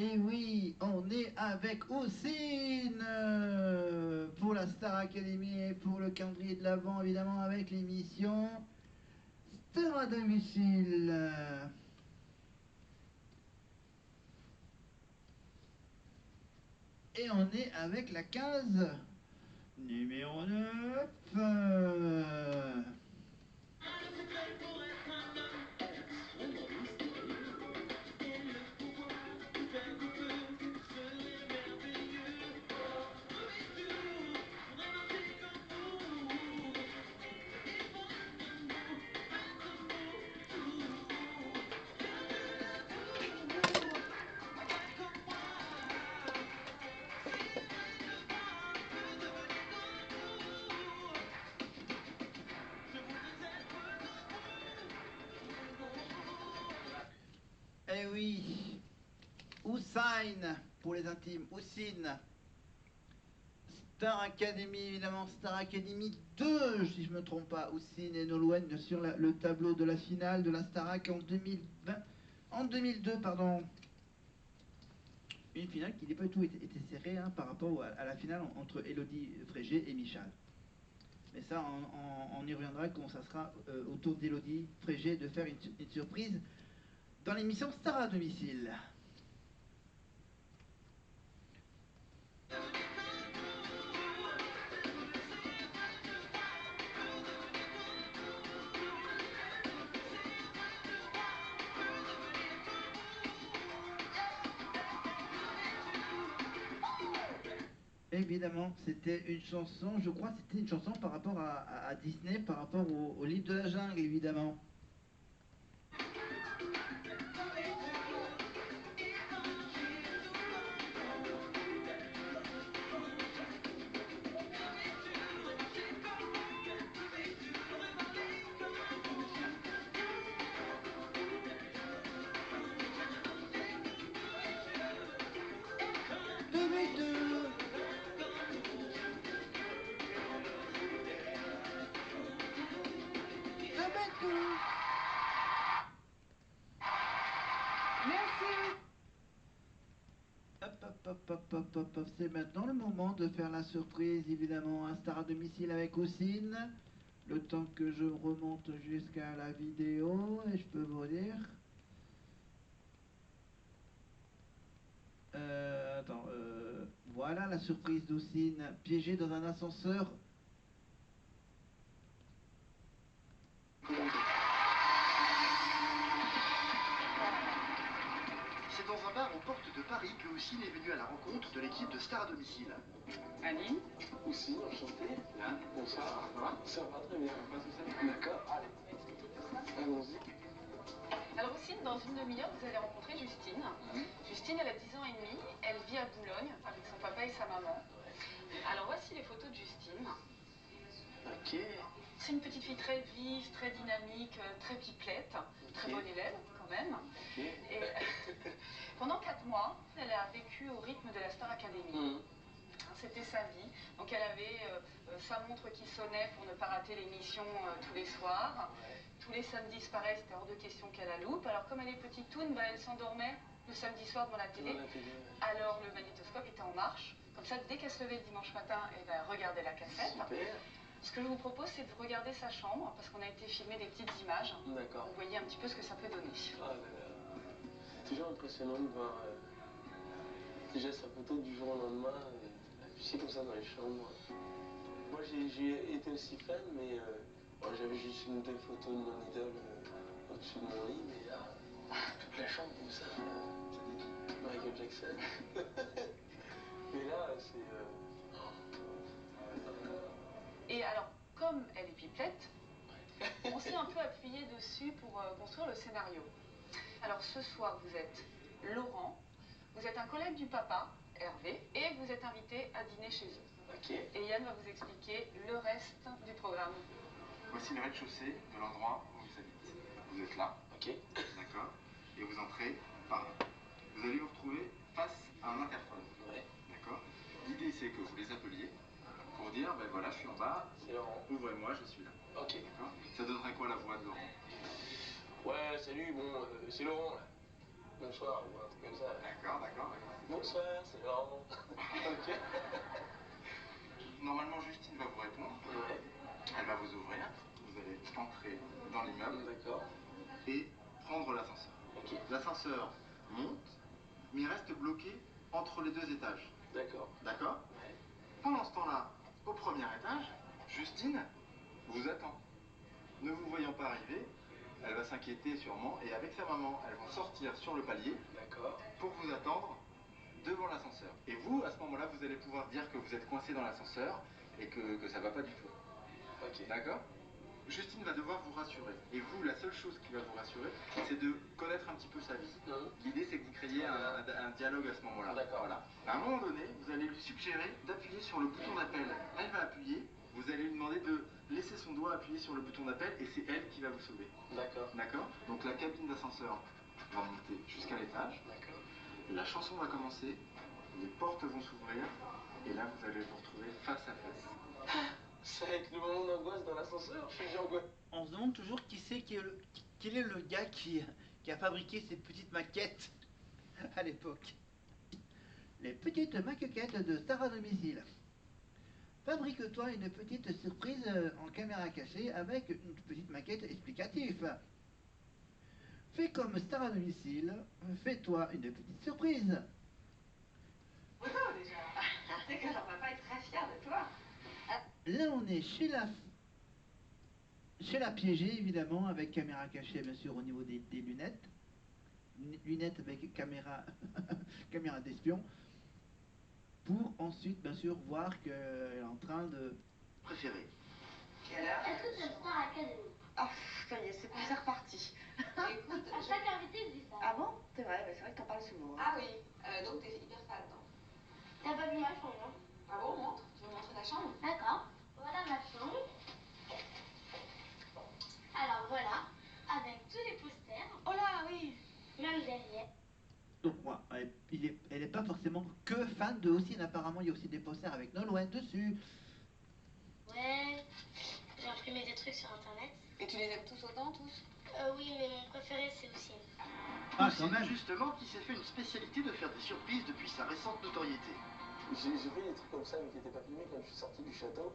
Et oui, on est avec Houssine pour la Star Academy et pour le calendrier de l'Avent, évidemment, avec l'émission Star à domicile. Et on est avec la case numéro 9. Eh oui, Houssine pour les intimes, Houssine. Star Academy, évidemment, Star Academy 2, si je ne me trompe pas, Houssine et Nolwenn sur le tableau de la finale de la Starac en 2020, en 2002, pardon. Une finale qui n'a pas du tout été serrée par rapport à la finale entre Elodie Frégé et Michal. Mais ça, on y reviendra quand ça sera au tour d'Elodie Frégé de faire une surprise dans l'émission Star à domicile. Évidemment, c'était une chanson, je crois que c'était une chanson par rapport à Disney, par rapport au livre de la jungle, évidemment. Hop, c'est maintenant le moment de faire la surprise, évidemment, un Star à domicile avec Houssine. Le temps que je remonte jusqu'à la vidéo, et je peux vous dire... voilà la surprise d'Houssine, piégée dans un ascenseur. C'est dans un bar aux portes de Paris que Houssine est venu à la rencontre de l'équipe de Star à domicile. Aline, Houssine, enchanté. Yann, bonsoir. Ça va? Ça va très bien. Pas tout ça. D'accord, allez. Allons-y. Alors Houssine, dans une demi-heure, vous allez rencontrer Justine. Justine, elle a 10 ans et demi, elle vit à Boulogne avec son papa et sa maman. Alors voici les photos de Justine. Ok. C'est une petite fille très vive, très dynamique, très pipelette, très bonne élève quand même. Et pendant 4 mois, elle a vécu au rythme de la Star Academy. C'était sa vie. Donc elle avait sa montre qui sonnait pour ne pas rater l'émission tous les soirs. Tous les samedis, pareil, c'était hors de question qu'elle la loupe. Alors comme elle est petite toune, elle s'endormait le samedi soir devant la télé. Alors le magnétoscope était en marche. Comme ça, dès qu'elle se levait le dimanche matin, elle regardait la cassette. Super. Ce que je vous propose, c'est de regarder sa chambre, parce qu'on a été filmer des petites images. D'accord. Vous voyez un petit peu ce que ça peut donner. Ah là là. C'est toujours impressionnant de voir déjà sa photo du jour au lendemain, affichée comme ça dans les chambres. Moi j'ai été aussi fan, mais j'avais juste une belle photo de mon idole au-dessus de mon lit, mais là, toute la chambre comme ça, Michael Jackson. Mais là, c'est... Et alors, comme elle est pipelette, on s'est un peu appuyé dessus pour construire le scénario. Alors ce soir, vous êtes Laurent, vous êtes un collègue du papa, Hervé, et vous êtes invité à dîner chez eux. Ok. Et Yann va vous expliquer le reste du programme. Voici le rez-de-chaussée de l'endroit où vous habitez. Vous êtes là, Ok. d'accord, et vous entrez par là. Vous allez vous retrouver face à un interphone. Ouais. D'accord. L'idée, c'est que vous les appeliez pour dire, ben voilà, je suis en bas, C'est Laurent. ouvrez-moi, je suis là. Ok. D'accord. Ça donnerait quoi la voix de Laurent? Ouais, salut, bon, c'est Laurent là. bonsoir ou un truc comme ça. D'accord. Bonsoir, c'est Laurent. Ok. Normalement, Justine va vous répondre. Ouais. Elle va vous ouvrir. Vous allez entrer dans l'immeuble D'accord. et prendre l'ascenseur. Ok. L'ascenseur monte, mais il reste bloqué entre les deux étages. D'accord. D'accord? Ouais. Pendant ce temps-là, au premier étage, Justine vous attend. Ne vous voyant pas arriver, elle va s'inquiéter sûrement et avec sa maman, elles vont sortir sur le palier D'accord. pour vous attendre devant l'ascenseur. Et vous, à ce moment-là, vous allez pouvoir dire que vous êtes coincé dans l'ascenseur et que ça va pas du tout. Ok. D'accord? Justine va devoir vous rassurer. Et vous, la seule chose qui va vous rassurer, c'est de connaître un petit peu sa vie. L'idée, c'est que vous créiez un dialogue à ce moment-là. D'accord. Voilà. À un moment donné, vous allez lui suggérer d'appuyer sur le bouton d'appel. Elle va appuyer. Vous allez lui demander de laisser son doigt appuyer sur le bouton d'appel et c'est elle qui va vous sauver. D'accord. D'accord? Donc la cabine d'ascenseur va monter jusqu'à l'étage. D'accord. La chanson va commencer. Les portes vont s'ouvrir. Et là, vous allez vous retrouver face à face. Ça va être le moment d'angoisse dans l'ascenseur, je suis déjà angoissé. On se demande toujours quel est le gars qui a fabriqué ces petites maquettes à l'époque. Les petites maquettes de Star à domicile. Fabrique-toi une petite surprise en caméra cachée avec une petite maquette explicative. Fais comme Star à domicile, fais-toi une petite surprise. Bravo déjà. C'est qu'on va pas être très fiers de toi. Là, on est chez la piégée, évidemment, avec caméra cachée, bien sûr, au niveau des lunettes. Lunettes avec caméra, caméra d'espion. Pour ensuite, bien sûr, voir qu'elle est en train de... Préféré. Quelle heure? Est-ce que tu aimes Star Academy? Oh, ça y est, c'est reparti. Écoute, À chaque invité, je dis ça. Ah bon? C'est vrai que t'en parles souvent. Ah oui, donc t'es hyper fan, non? T'as pas vu ma chambre, hein? Ah bon, montre. Tu veux montrer ta chambre? D'accord. Voilà ma chambre. Alors voilà, avec tous les posters, Oh là, oui. même derrière. Donc, moi, elle n'est pas forcément que fan de Hossein. Apparemment, il y a aussi des posters avec Nolwenn dessus. Ouais, j'ai imprimé des trucs sur internet. Et tu les aimes tous autant, tous? Oui, mais mon préféré c'est aussi. Ah, C'est quand même. justement qui s'est fait une spécialité de faire des surprises depuis sa récente notoriété. J'ai fait des trucs comme ça, mais qui n'étaient pas filmés quand je suis sorti du château.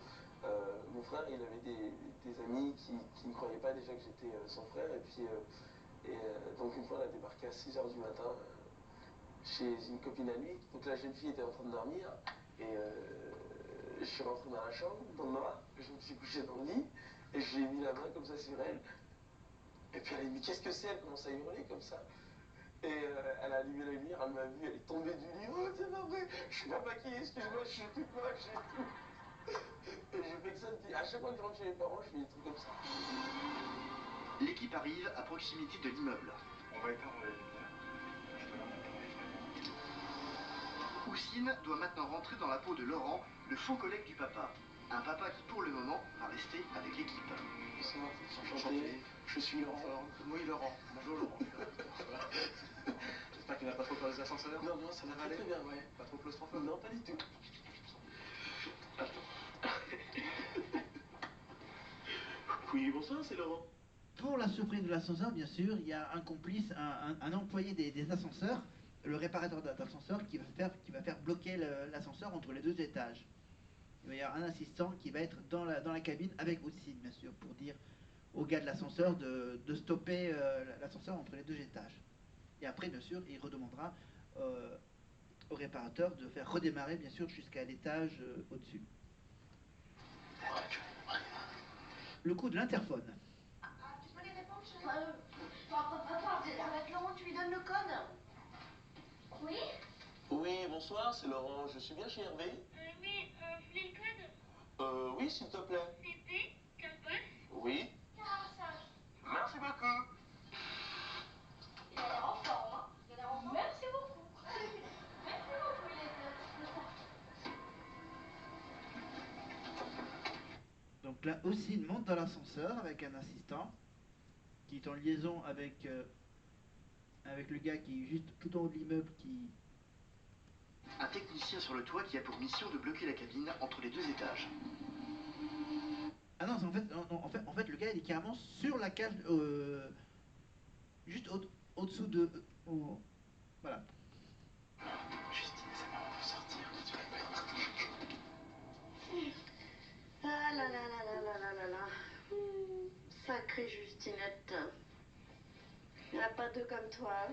Mon frère, il avait des amis qui ne croyaient pas déjà que j'étais son frère. Et puis, donc une fois, on a débarqué à 6h du matin chez une copine à lui. Donc la jeune fille était en train de dormir. Et je suis rentré dans la chambre, dans le noir. Je me suis couché dans le lit. Et je lui ai mis la main comme ça sur elle. Et puis elle a dit, mais qu'est-ce que c'est? Elle commence à hurler comme ça. Et elle a allumé la lumière, elle m'a vu, elle est tombée du lit. Oh, c'est pas vrai, je suis pas maquillée, excuse-moi, je suis toute moche et tout. Et je fais que ça, à chaque fois que je rentre chez mes parents, je fais des trucs comme ça. L'équipe arrive à proximité de l'immeuble. On va éteindre la lumière. Parce que là, maintenant, il fait bon. Houssine doit maintenant rentrer dans la peau de Laurent, le faux collègue du papa. Un papa qui, pour le moment, va rester avec l'équipe. Bonsoir, enchanté, je suis Laurent. Oui, Laurent. Bonjour, Laurent. J'espère qu'il n'a pas trop peur des ascenseurs. Non, ça va très bien, ouais. Pas trop claustrophobe? Non, pas du tout. Oui, bonsoir, c'est Laurent. Pour la surprise de l'ascenseur, bien sûr, il y a un complice, un employé des ascenseurs, le réparateur d'ascenseur, qui va faire bloquer l'ascenseur entre les deux étages. Il va y avoir un assistant qui va être dans la cabine avec Houssine, bien sûr, pour dire au gars de l'ascenseur de stopper l'ascenseur entre les deux étages. Et après, bien sûr, il redemandera au réparateur de faire redémarrer, bien sûr, jusqu'à l'étage au-dessus. Le coup de l'interphone. Tu peux les répondre, chérie? Attends, avec Laurent, tu lui donnes le code? Oui? Oui, bonsoir, c'est Laurent. Je suis bien chez Hervé. Oui, je voulais le code. Oui, s'il te plaît. C'est P, Oui. 45. Merci beaucoup. Il a l'air en forme, hein? Il a l'air en forme. Merci beaucoup. Merci beaucoup, il était. Donc là, Houssine monte dans l'ascenseur avec un assistant qui est en liaison avec le gars qui est juste tout en haut de l'immeuble qui... Un technicien sur le toit qui a pour mission de bloquer la cabine entre les deux étages. Ah non, en fait, le gars il est carrément sur la cage, juste au-dessous de... Voilà. Justine et sa maman vont sortir, tu vas pas être parti. Ah là là là là là là là là. Sacrée Justinette. Il n'y en a pas deux comme toi.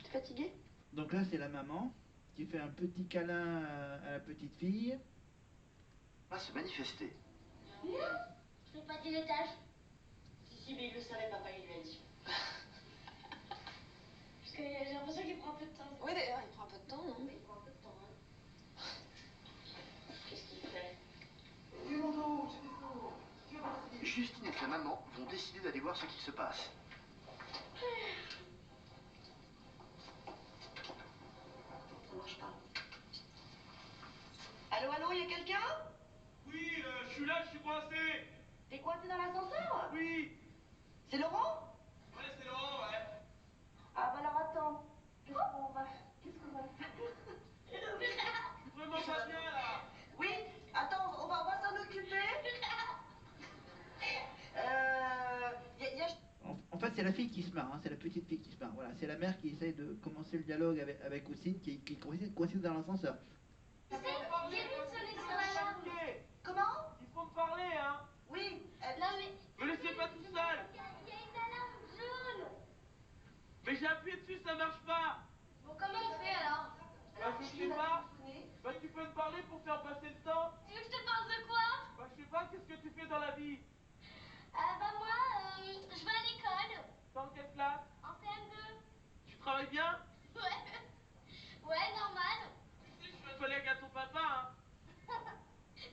T'es fatiguée? Donc là, c'est la maman qui fait un petit câlin à la petite fille. Va se manifester. Non, je n'ai pas dit l'étage. Si, mais il le savait, papa, il lui a dit. Parce que j'ai l'impression qu'il prend un peu de temps. Oui, d'ailleurs, il prend un peu de temps, non? Il prend un peu de temps, hein. Qu'est-ce qu'il fait? Justine et sa maman vont décider d'aller voir ce qui se passe. Ça marche pas. Allô, allô, il y a quelqu'un? Oui, je suis là, je suis coincé. T'es coincé dans l'ascenseur? Oui. C'est Laurent? Ouais, c'est Laurent, ouais. Ah bah alors attends. Qu'est-ce qu'on va faire? Je suis vraiment pas bien, là. Oui, attends, on va s'en occuper. En fait, c'est la fille qui se marre, hein, c'est la petite fille qui se marre. Voilà, c'est la mère qui essaye de commencer le dialogue avec Oussine, qui est coincée dans l'ascenseur. Comment? Il faut me parler, hein. Oui. Non, mais... Me laissez pas tout seul. Il y a une alarme jaune. Mais j'ai appuyé dessus, ça marche pas. Bon, comment on fait, alors? Bah, je sais pas. Bah, tu peux me parler pour faire passer le temps. Tu veux que je te parle de quoi? Bah, je sais pas, qu'est-ce que tu fais dans la vie? Bah moi, je vais à l'école. Dans quelle classe? En CM2. Tu travailles bien? Ouais. Ouais, normal. Tu sais, je suis un collègue à ton papa, hein.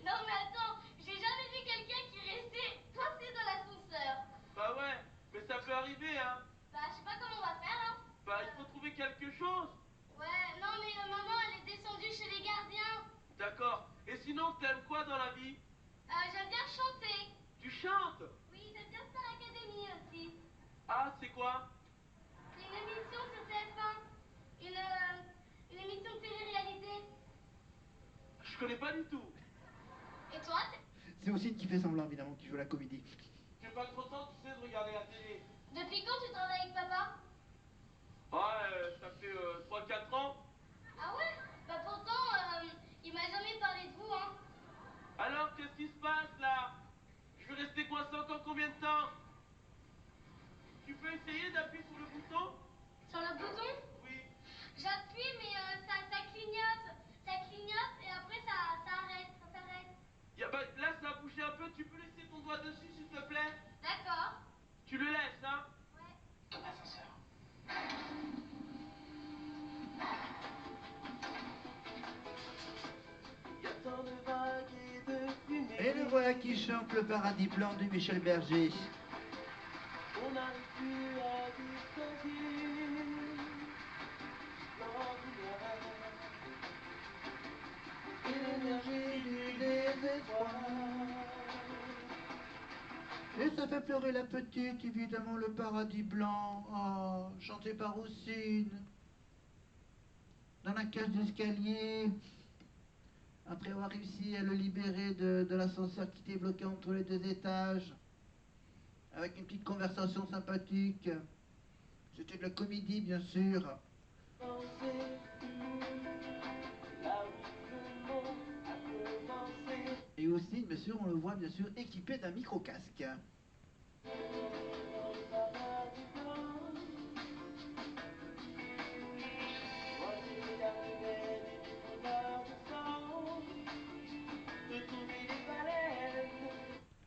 Non, mais attends, j'ai jamais vu quelqu'un qui restait coincé dans l'ascenseur. Bah ouais, mais ça peut arriver, hein. Bah, je sais pas comment on va faire, hein. Bah, il faut trouver quelque chose. Ouais, non, mais maman, elle est descendue chez les gardiens. D'accord. Et sinon, t'aimes quoi dans la vie? J'aime bien chanter. Tu chantes? Oui, j'aime bien Star Academy aussi. Ah, c'est quoi? C'est une émission sur TF1. Une émission de télé-réalité. Je connais pas du tout. Et toi, C'est Oussine qui fait semblant, évidemment, qui joue la comédie. J'ai pas trop de temps, tu sais, de regarder la télé. depuis quand tu travailles avec papa? Ouais, ça fait 3-4 ans. Ah ouais? Bah pourtant, il m'a jamais parlé de vous, hein. Alors, qu'est-ce qui se passe, là? Je vais rester coincé encore combien de temps? Tu peux essayer d'appuyer sur le bouton? Sur le bouton? Oui. J'appuie, mais ça clignote. Ça clignote et après ça arrête, ça s'arrête. Bah, là, ça a bougé un peu. Tu peux laisser ton doigt dessus, s'il te plaît? D'accord. Tu le laisses, hein? Ouais. Dans l'ascenseur. Y a tant de vagues et de fumée. Et le voilà qui chante le paradis blanc de Michel Berger. On n'arrive plus à distinguer l'ordinaire et l'énergie du désespoir. Et ça fait pleurer la petite, évidemment, le paradis blanc. Oh, chanté par Oussine. Dans la cage d'escalier. Après avoir réussi à le libérer de l'ascenseur qui était bloqué entre les deux étages. Avec une petite conversation sympathique. C'était de la comédie, bien sûr. Et aussi, bien sûr, on le voit bien sûr équipé d'un micro-casque.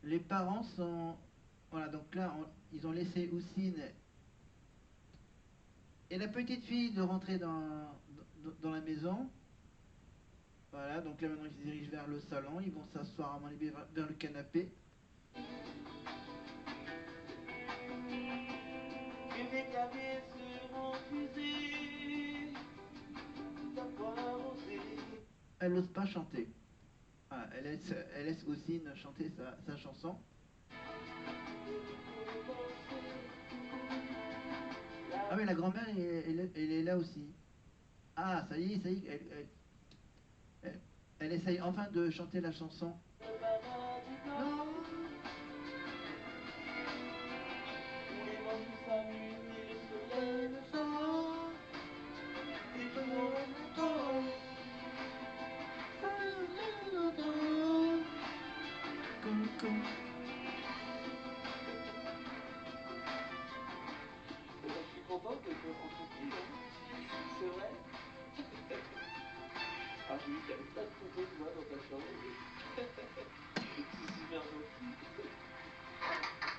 Les parents sont... Voilà, donc là, ils ont laissé Oussine et la petite fille de rentrer dans la maison. Voilà, donc là maintenant ils se dirigent vers le salon, ils vont s'asseoir à mon avis vers le canapé. Les claviers seront fusés d'avoir osé. Elle n'ose pas chanter. Voilà, elle laisse Oussine chanter sa chanson. Ah mais la grand-mère, elle est là aussi. Ah, ça y est, elle essaye enfin de chanter la chanson. Non. Le soleil J'ai vu qu'il y avait plein de photos de moi dans ta chambre. C'est super gentil.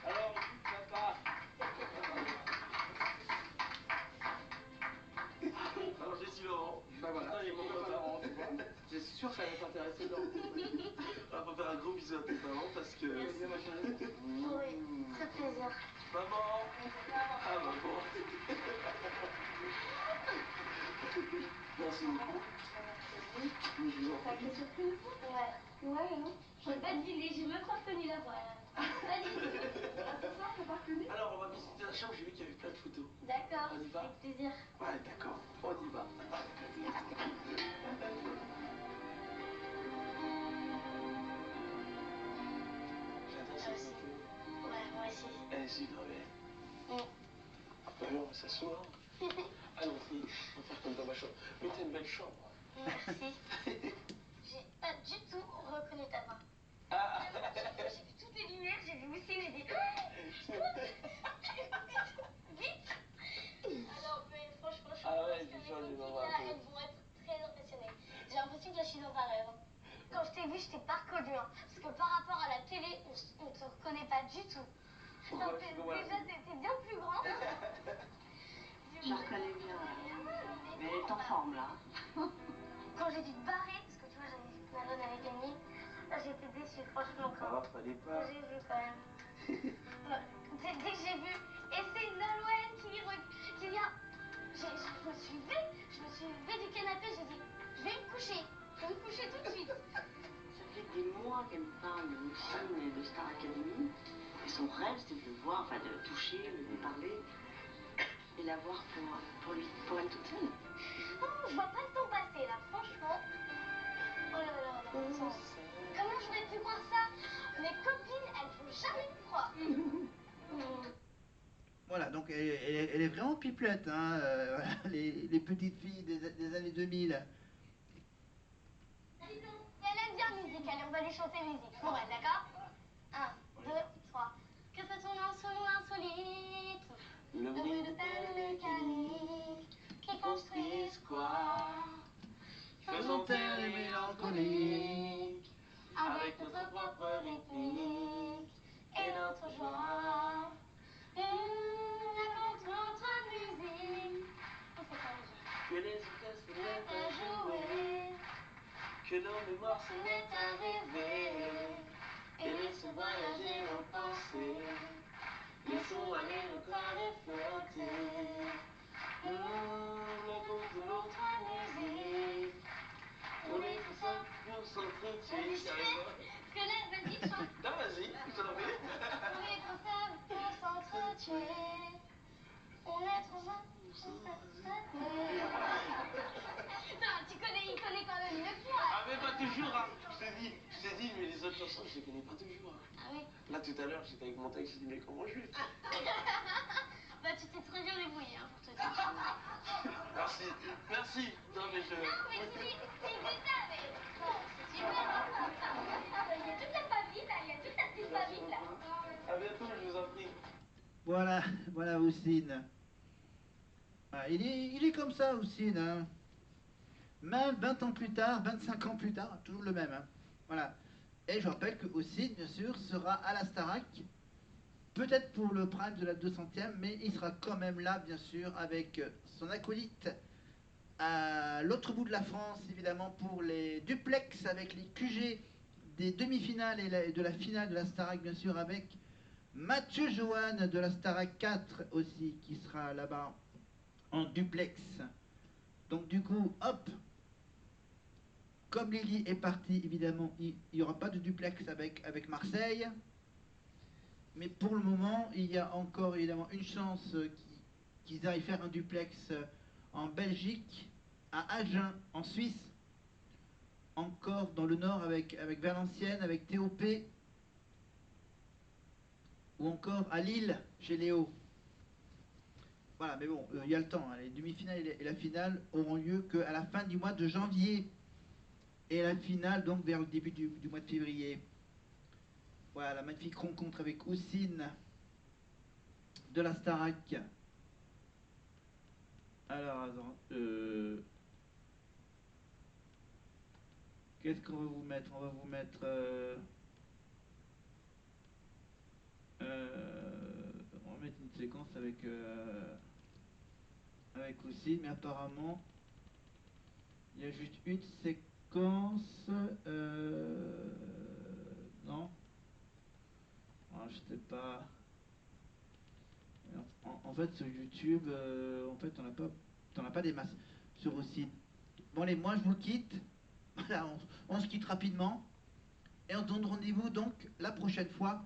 Alors, écoute, papa. Alors, je suis Laurent. Bah voilà, Putain, c'est mon copain Laurent, tu vois. C'est sûr que ça va t'intéresser, Laurent. On va faire un gros bisou à tes parents parce que... Merci. Bien, ma chérie. Oui, très plaisir. Maman. Ah, maman. Merci beaucoup. Mais je vous en prie. Ouais. Ouais, non. J'aurais pas deviné, j'ai même pas reconnu la voix. Pas du tout. Ah, c'est ça, t'as pas reconnu? Alors, on va visiter la chambre, j'ai vu qu'il y avait plein de photos. D'accord. On y va? Avec plaisir. Ouais, d'accord. On y va. J'adore cette photo. Ouais, moi aussi. Elle est super belle. Bah oui, on va s'asseoir. Allons-y, on va faire comme dans ma chambre. Mais t'as une belle chambre. Merci. J'ai pas du tout reconnu ta voix. Ah. J'ai vu toutes les lumières, j'ai vu Oussine et dit vite. Alors, mais franchement, je Ah ouais, pense que j'ai mes changé copines, d'endroit là, un peu. elles vont être très impressionnées. J'ai l'impression que là, je suis dans un rêve. Quand je t'ai vu, je t'ai pas reconnu. Hein, parce que par rapport à la télé, on te reconnaît pas du tout. Pourquoi? Non, déjà, t'es bien plus grand. Je la reconnais bien. Mais elle est en forme là. Quand j'ai dû te barrer, parce que tu vois, j'avais vu que Malone avec Annie, là j'étais déçue, franchement. Ah, fallait pas. Quand j'ai vu quand même. Dès que j'ai vu, et c'est Nolwenn qui vient. Je me suis levée du canapé, j'ai dit, je vais me coucher. Je vais me coucher tout de suite. Ça fait des mois qu'elle me parle de Oussine et de Star Academy. Et son rêve, c'était de le voir, enfin de le toucher, de lui parler. Et la voir pour elle toute seule. Oh, je vois pas le temps passer là, franchement. Oh là là, non, attends. Comment j'aurais pu croire ça? Mes copines, elles vont jamais me croire. Voilà, donc elle est vraiment pipelette, hein, les petites filles des années 2000. Elle aime bien musique, allez, on va lui chanter musique pour elle, d'accord? 1, 2, 3. Que fait-on dans ce monde insolite? Le bruit de pelle mécanique qui construisent quoi? faisons taire les mélancoliques Avec notre propre rythmique et notre joie. Raconte notre musique. On fait pas que les orchestres se mettent à à jouer, jouer, que nos mémoires se se mettent mettent à rêver et laissent voyager nos pensées. Laissons aller le corps et flotter. Raconte notre musique. On est tous ça pour s'entretuer. Parce que là, vas-y, chante. Non, vas-y, je te l'en prie. On est trop sables pour s'entretuer. On est trop sables pour s'entretuer. Non, il connaît quand même mieux que moi. Ah, mais pas toujours, hein. Je t'ai dit, mais les autres chansons, je les connais pas toujours. Hein. Ah oui. Là, tout à l'heure, j'étais avec mon texte, j'ai dit, mais comment je vais faire? Bah, tu t'es très bien débrouillé, hein, pour te dire. Merci. Non, mais je... Non, mais si dis ça, mais bon, c'est super, hein. Ah, bah, il y a toute la famille, là, il y a toute la petite famille, là. À bientôt, je vous en prie. Voilà Oussine. Ah, il est comme ça, Oussine, hein. Même 20 ans plus tard, 25 ans plus tard, toujours le même, hein. Voilà. Et je rappelle que Oussine, bien sûr, sera à la Starac, peut-être pour le prime de la 200e, mais il sera quand même là, bien sûr, avec son acolyte à l'autre bout de la France, évidemment, pour les duplex avec les QG des demi-finales et de la finale de la Starac, bien sûr, avec Mathieu Joanne de la Starac 4 aussi, qui sera là-bas en duplex. Donc du coup, hop, comme Lily est partie, évidemment, il n'y aura pas de duplex avec Marseille. Mais pour le moment, il y a encore évidemment une chance qu'ils aillent faire un duplex en Belgique, à Agen, en Suisse, encore dans le nord avec Valenciennes, avec TOP, ou encore à Lille, chez Léo. Voilà, mais bon, il y a le temps, hein. Les demi-finales et la finale auront lieu qu'à la fin du mois de janvier. Et la finale, donc, vers le début du mois de février. Voilà, la magnifique rencontre avec Oussine de la Starac. Alors, attends, Qu'est-ce qu'on va vous mettre? On va vous mettre... on va mettre une séquence avec... avec aussi, mais apparemment... Il y a juste une séquence... non. Alors, je sais pas... En fait, sur YouTube, en fait, t'en as pas des masses. Sur aussi. Bon, allez, moi, je vous quitte. Voilà, on se quitte rapidement. Et on se donne rendez-vous, donc, la prochaine fois